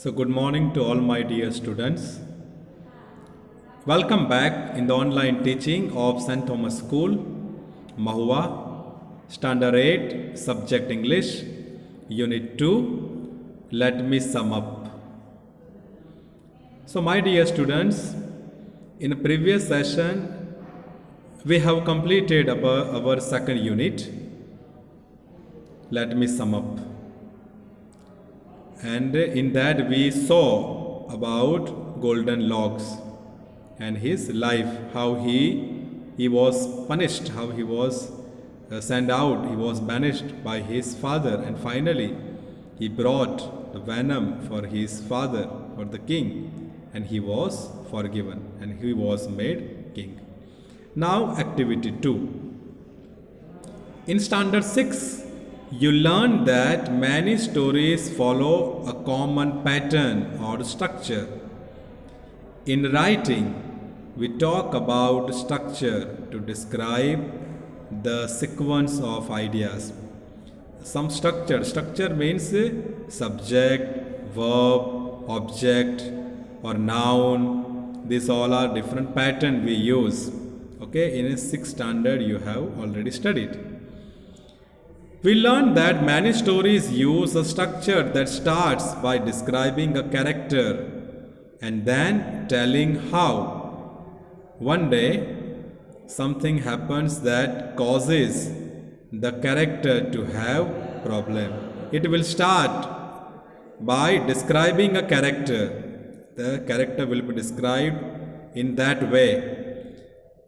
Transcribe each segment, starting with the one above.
So, good morning to all my dear students. Welcome back in the online teaching of St. Thomas School, Mahua, Standard 8, Subject English, Unit 2. Let me sum up. So, my dear students, in the previous session, we have completed our second unit. Let me sum up. And in that we saw about golden locks and his life, how he was punished, how he was sent out, he was banished by his father, and finally he brought the venom for his father, for the king, and he was forgiven and he was made king. Now activity 2. In standard 6, you learn that many stories follow a common pattern or structure. In writing, we talk about structure to describe the sequence of ideas. Some structure means subject, verb, object or noun. These all are different patterns we use. Okay, in a 6th standard you have already studied. We learned that many stories use a structure that starts by describing a character and then telling how. One day, something happens that causes the character to have problem. It will start by describing a character. The character will be described in that way.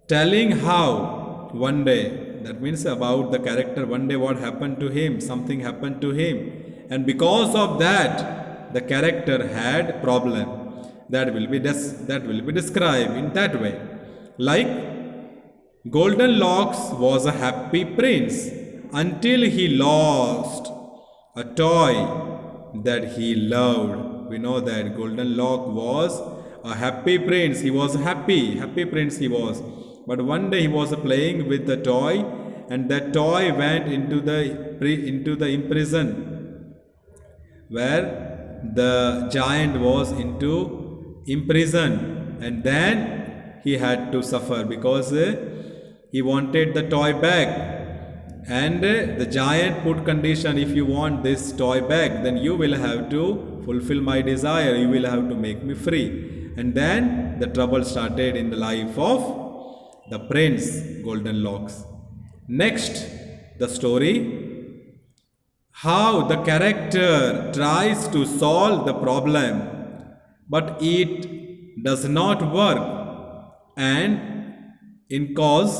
Telling how one day, that means about the character, one day what happened to him, something happened to him, and because of that the character had problem. That will be described in that way. Like Golden Locks was a happy prince until he lost a toy that he loved. We know that Golden Lock was a happy prince. He was happy prince he was. But one day he was playing with the toy, and that toy went into the imprison, where the giant was into imprison, and then he had to suffer because he wanted the toy back, and the giant put condition: if you want this toy back, then you will have to fulfill my desire, you will have to make me free. And then the trouble started in the life of the prince Golden Locks. Next, the story, how the character tries to solve the problem, but it does not work, and it causes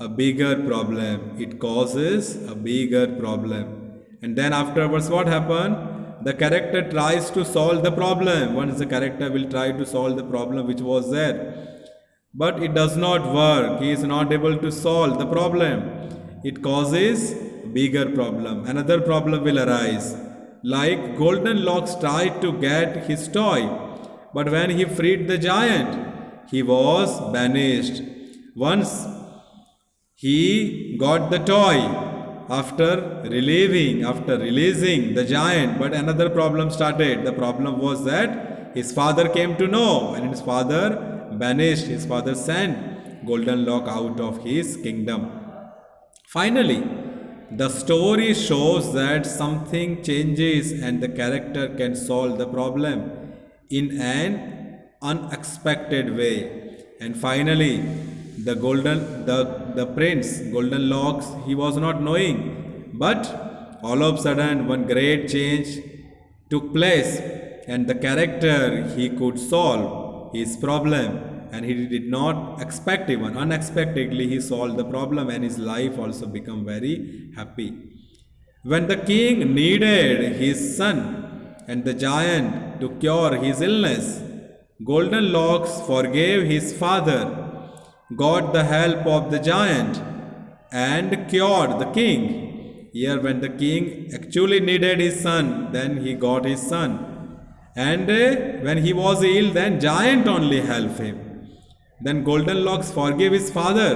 a bigger problem. It causes a bigger problem. And then afterwards what happened? The character tries to solve the problem. Once the character will try to solve the problem which was there, but it does not work. He is not able to solve the problem. It causes bigger problem. Another problem will arise. Like Golden Locks tried to get his toy, but when he freed the giant, he was banished. Once he got the toy after releasing the giant, but another problem started. The problem was that his father came to know, and his father banished, his father sent Golden Lock out of his kingdom. Finally, the story shows that something changes and the character can solve the problem in an unexpected way. And finally, the prince Golden Locks, he was not knowing, but all of a sudden one great change took place, and the character, he could solve his problem, and he did not expect, even unexpectedly he solved the problem, and his life also became very happy. When the king needed his son and the giant to cure his illness, Golden Locks forgave his father, got the help of the giant, and cured the king. Here when the king actually needed his son, then he got his son. And when he was ill, then giant only helped him. Then Golden Locks forgave his father.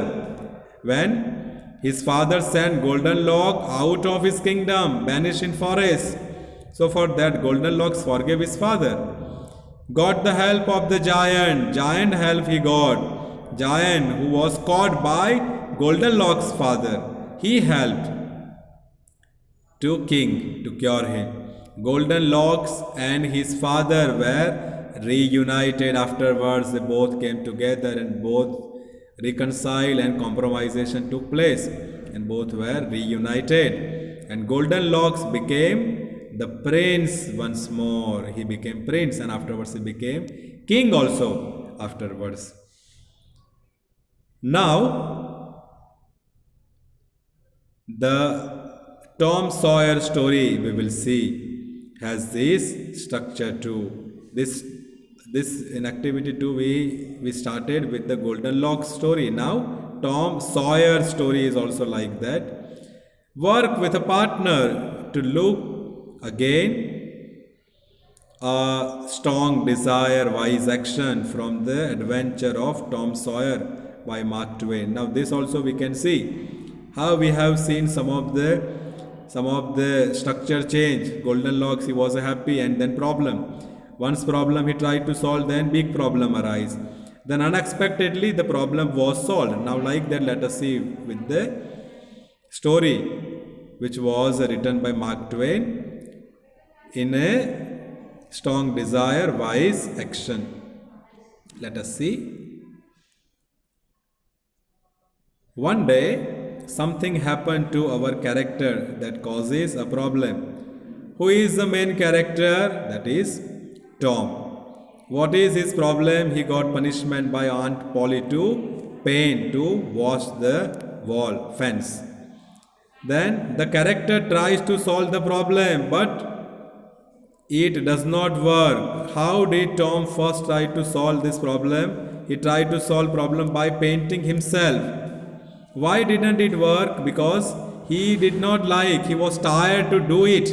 When his father sent Golden Lock out of his kingdom, banished in forest, So for that, Goldenlocks forgave his father. Got the help of the giant. Giant help he got. Giant who was caught by Goldenlocks' father. He helped to king to cure him. Goldenlocks and his father were reunited afterwards. They both came together and both reconciled and compromisation took place and both were reunited. And Goldenlocks became the prince once more. He became prince and afterwards he became king also afterwards. Now, the Tom Sawyer story we will see has this structure too. This in activity 2 we started with the Goldenlocks story. Now Tom Sawyer story is also like that. Work with a partner to look again a strong desire, wise action from the adventure of Tom Sawyer by Mark Twain. Now this also we can see how we have seen some of the structure change. Goldenlocks, he was happy and then problem. Once problem he tried to solve, then big problem arise. Then unexpectedly the problem was solved. Now like that, let us see with the story which was written by Mark Twain in a strong desire, wise action. Let us see. One day something happened to our character that causes a problem. Who is the main character? That is Tom. What is his problem? He got punishment by Aunt Polly to paint, to wash the wall, fence. Then the character tries to solve the problem, but it does not work. How did Tom first try to solve this problem? He tried to solve problem by painting himself. Why didn't it work? Because he did not like, he was tired to do it.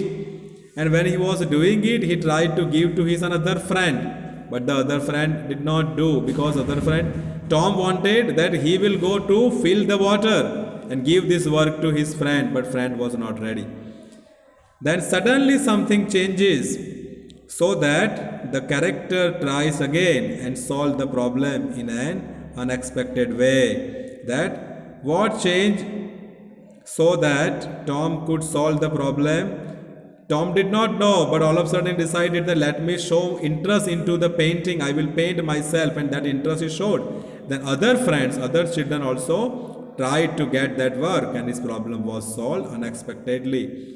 And when he was doing it, he tried to give to his another friend. But the other friend did not do, because other friend, Tom wanted that he will go to fill the water and give this work to his friend, but friend was not ready. Then suddenly something changes, so that the character tries again and solve the problem in an unexpected way. That what changed so that Tom could solve the problem? Tom did not know, but all of a sudden decided that let me show interest into the painting. I will paint myself, and that interest is showed. Then other friends, other children also tried to get that work, and his problem was solved unexpectedly.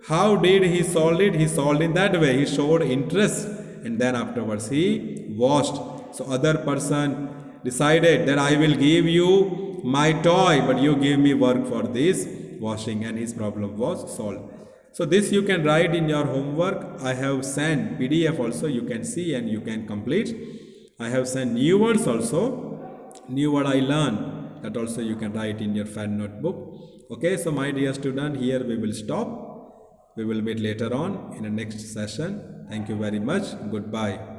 How did he solve it? He solved in that way. He showed interest, and then afterwards he washed. So other person decided that I will give you my toy, but you give me work for this washing, and his problem was solved. So this you can write in your homework. I have sent PDF also, you can see and you can complete. I have sent new words also, new word I learned, that also you can write in your fan notebook. Okay, so my dear student, here we will stop. We will meet later on in the next session. Thank you very much. Goodbye.